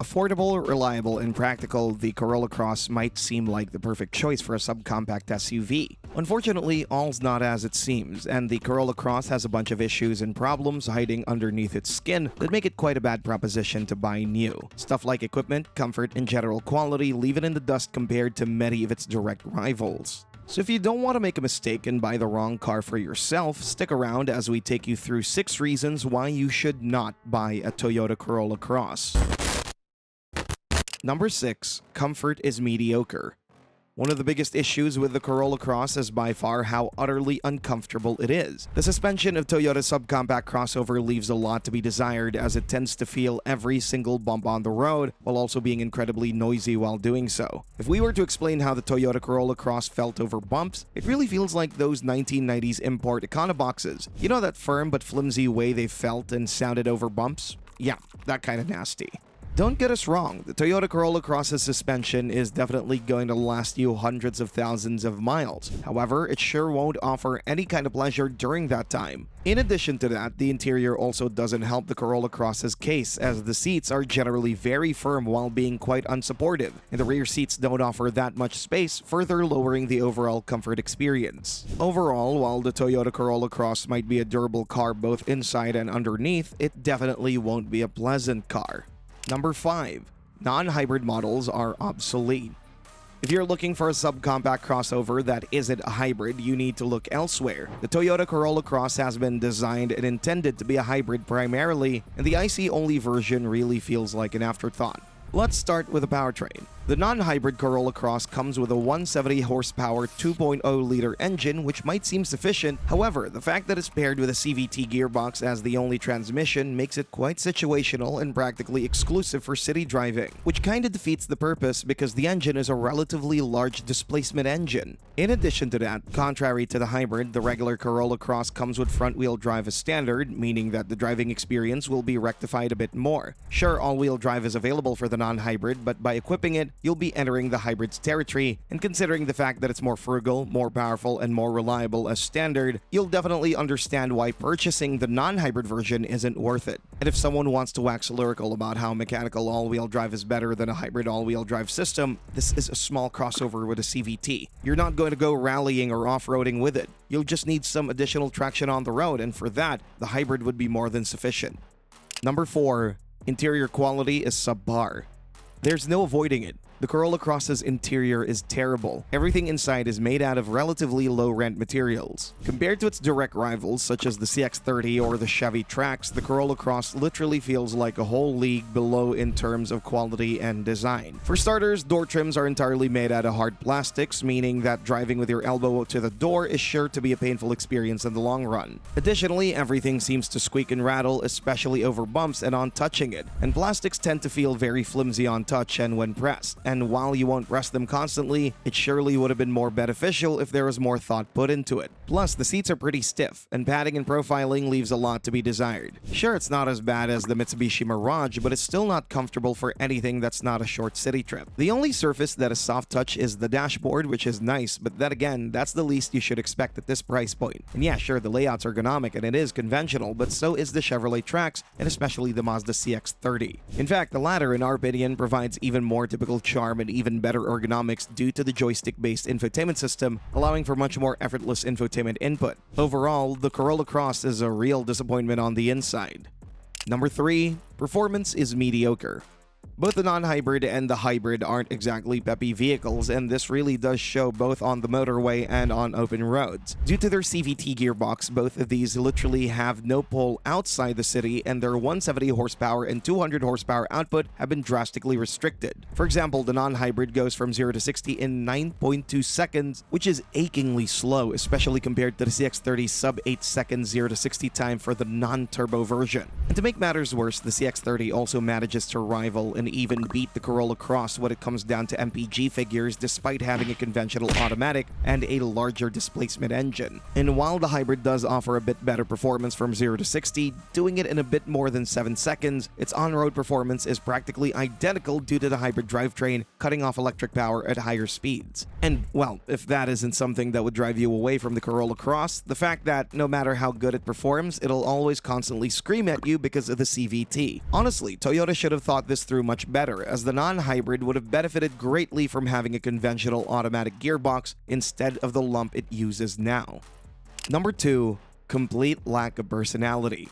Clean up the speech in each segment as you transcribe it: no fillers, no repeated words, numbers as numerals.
Affordable, reliable, and practical, the Corolla Cross might seem like the perfect choice for a subcompact SUV. Unfortunately, all's not as it seems, and the Corolla Cross has a bunch of issues and problems hiding underneath its skin that make it quite a bad proposition to buy new. Stuff like equipment, comfort, and general quality leave it in the dust compared to many of its direct rivals. So if you don't want to make a mistake and buy the wrong car for yourself, stick around as we take you through 6 reasons why you should not buy a Toyota Corolla Cross. Number 6. Comfort is mediocre. One of the biggest issues with the Corolla Cross is by far how utterly uncomfortable it is. The suspension of Toyota's subcompact crossover leaves a lot to be desired, as it tends to feel every single bump on the road while also being incredibly noisy while doing so. If we were to explain how the Toyota Corolla Cross felt over bumps, it really feels like those 1990s import Econoboxes. You know that firm but flimsy way they felt and sounded over bumps? Yeah, that kind of nasty. Don't get us wrong, the Toyota Corolla Cross's suspension is definitely going to last you hundreds of thousands of miles. However, it sure won't offer any kind of pleasure during that time. In addition to that, the interior also doesn't help the Corolla Cross's case, as the seats are generally very firm while being quite unsupportive, and the rear seats don't offer that much space, further lowering the overall comfort experience. Overall, while the Toyota Corolla Cross might be a durable car both inside and underneath, it definitely won't be a pleasant car. Number 5. Non-hybrid models are obsolete. If you're looking for a subcompact crossover that isn't a hybrid, you need to look elsewhere. The Toyota Corolla Cross has been designed and intended to be a hybrid primarily, and the IC-only version really feels like an afterthought. Let's start with the powertrain. The non-hybrid Corolla Cross comes with a 170 horsepower 2.0-liter engine, which might seem sufficient. However, the fact that it's paired with a CVT gearbox as the only transmission makes it quite situational and practically exclusive for city driving, which kinda defeats the purpose because the engine is a relatively large displacement engine. In addition to that, contrary to the hybrid, the regular Corolla Cross comes with front-wheel drive as standard, meaning that the driving experience will be rectified a bit more. Sure, all-wheel drive is available for the non-hybrid, but by equipping it, you'll be entering the hybrid's territory, and considering the fact that it's more frugal, more powerful, and more reliable as standard, you'll definitely understand why purchasing the non-hybrid version isn't worth it. And if someone wants to wax lyrical about how mechanical all-wheel drive is better than a hybrid all-wheel drive system, this is a small crossover with a CVT. You're not going to go rallying or off-roading with it. You'll just need some additional traction on the road, and for that, the hybrid would be more than sufficient. Number 4. Interior quality is subpar. There's no avoiding it. The Corolla Cross's interior is terrible. Everything inside is made out of relatively low-rent materials. Compared to its direct rivals such as the CX-30 or the Chevy Trax, the Corolla Cross literally feels like a whole league below in terms of quality and design. For starters, door trims are entirely made out of hard plastics, meaning that driving with your elbow to the door is sure to be a painful experience in the long run. Additionally, everything seems to squeak and rattle, especially over bumps and on touching it, and plastics tend to feel very flimsy on touch and when pressed. And while you won't press them constantly, it surely would have been more beneficial if there was more thought put into it. Plus, the seats are pretty stiff, and padding and profiling leaves a lot to be desired. Sure, it's not as bad as the Mitsubishi Mirage, but it's still not comfortable for anything that's not a short city trip. The only surface that is soft touch is the dashboard, which is nice, but then again, that's the least you should expect at this price point. And yeah, sure, the layout's ergonomic and it is conventional, but so is the Chevrolet Trax, and especially the Mazda CX-30. In fact, the latter, in our opinion, provides even more typical charm and even better ergonomics due to the joystick-based infotainment system, allowing for much more effortless infotainment input. Overall, the Corolla Cross is a real disappointment on the inside. Number 3. Performance is mediocre. Both the non-hybrid and the hybrid aren't exactly peppy vehicles, and this really does show both on the motorway and on open roads. Due to their CVT gearbox, both of these literally have no pull outside the city, and their 170 horsepower and 200 horsepower output have been drastically restricted. For example, the non-hybrid goes from 0 to 60 in 9.2 seconds, which is achingly slow, especially compared to the CX-30's sub-8 seconds 0 to 60 time for the non-turbo version. And to make matters worse, the CX-30 also manages to rival and even beat the Corolla Cross when it comes down to MPG figures, despite having a conventional automatic and a larger displacement engine. And while the hybrid does offer a bit better performance from 0 to 60, doing it in a bit more than 7 seconds, its on-road performance is practically identical due to the hybrid drivetrain cutting off electric power at higher speeds. And, well, if that isn't something that would drive you away from the Corolla Cross, the fact that no matter how good it performs, it'll always constantly scream at you because of the CVT. Honestly, Toyota should have thought this through much much better, as the non-hybrid would have benefited greatly from having a conventional automatic gearbox instead of the lump it uses now. Number 2. Complete lack of personality.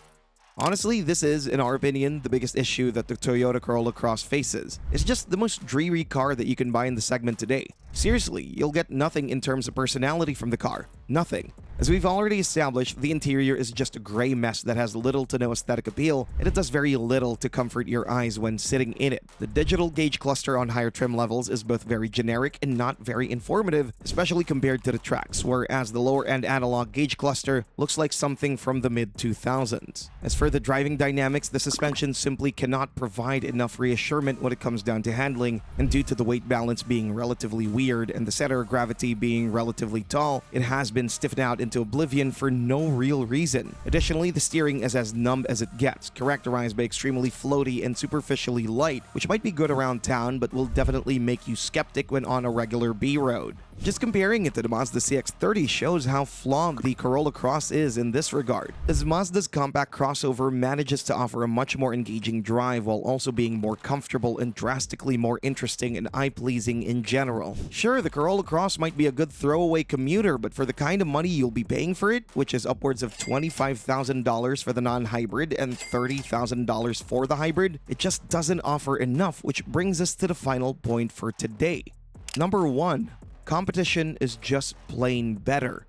Honestly, this is, in our opinion, the biggest issue that the Toyota Corolla Cross faces. It's just the most dreary car that you can buy in the segment today. Seriously, you'll get nothing in terms of personality from the car. Nothing. As we've already established, the interior is just a gray mess that has little to no aesthetic appeal, and it does very little to comfort your eyes when sitting in it. The digital gauge cluster on higher trim levels is both very generic and not very informative, especially compared to the tracks, whereas the lower-end analog gauge cluster looks like something from the mid-2000s. As for the driving dynamics, the suspension simply cannot provide enough reassurance when it comes down to handling, and due to the weight balance being relatively weird and the center of gravity being relatively tall, it has been stiffened out into oblivion for no real reason. Additionally, the steering is as numb as it gets, characterized by extremely floaty and superficially light, which might be good around town but will definitely make you skeptic when on a regular B road. Just comparing it to the Mazda CX-30 shows how flawed the Corolla Cross is in this regard, as Mazda's compact crossover manages to offer a much more engaging drive while also being more comfortable and drastically more interesting and eye-pleasing in general. Sure, the Corolla Cross might be a good throwaway commuter, but for the kind of money you'll be paying for it, which is upwards of $25,000 for the non-hybrid and $30,000 for the hybrid, it just doesn't offer enough, which brings us to the final point for today. Number 1. Competition is just plain better.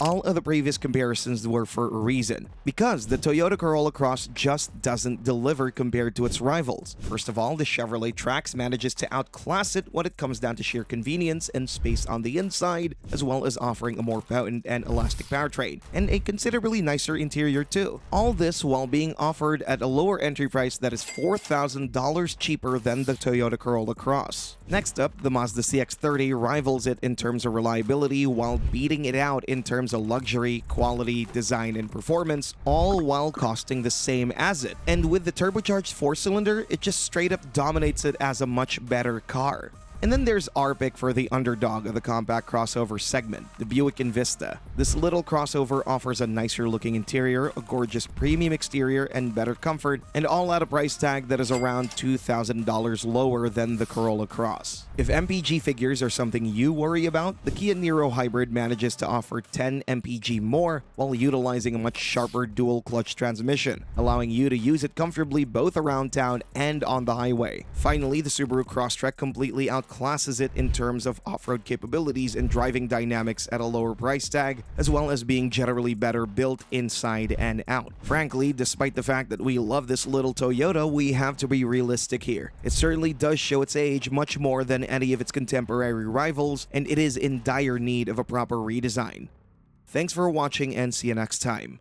All of the previous comparisons were for a reason, because the Toyota Corolla Cross just doesn't deliver compared to its rivals. First of all, the Chevrolet Trax manages to outclass it when it comes down to sheer convenience and space on the inside, as well as offering a more potent and elastic powertrain, and a considerably nicer interior too. All this while being offered at a lower entry price that is $4,000 cheaper than the Toyota Corolla Cross. Next up, the Mazda CX-30 rivals it in terms of reliability while beating it out in terms of luxury, quality, design, and performance, all while costing the same as it. And with the turbocharged 4-cylinder, it just straight up dominates it as a much better car. And then there's our pick for the underdog of the compact crossover segment, the Buick Envista. This little crossover offers a nicer looking interior, a gorgeous premium exterior, and better comfort, and all at a price tag that is around $2,000 lower than the Corolla Cross. If MPG figures are something you worry about, the Kia Niro Hybrid manages to offer 10 MPG more while utilizing a much sharper dual clutch transmission, allowing you to use it comfortably both around town and on the highway. Finally, the Subaru Crosstrek completely outclasses it in terms of off-road capabilities and driving dynamics at a lower price tag, as well as being generally better built inside and out. Frankly, despite the fact that we love this little Toyota, we have to be realistic here. It certainly does show its age much more than any of its contemporary rivals, and it is in dire need of a proper redesign. Thanks for watching and see you next time.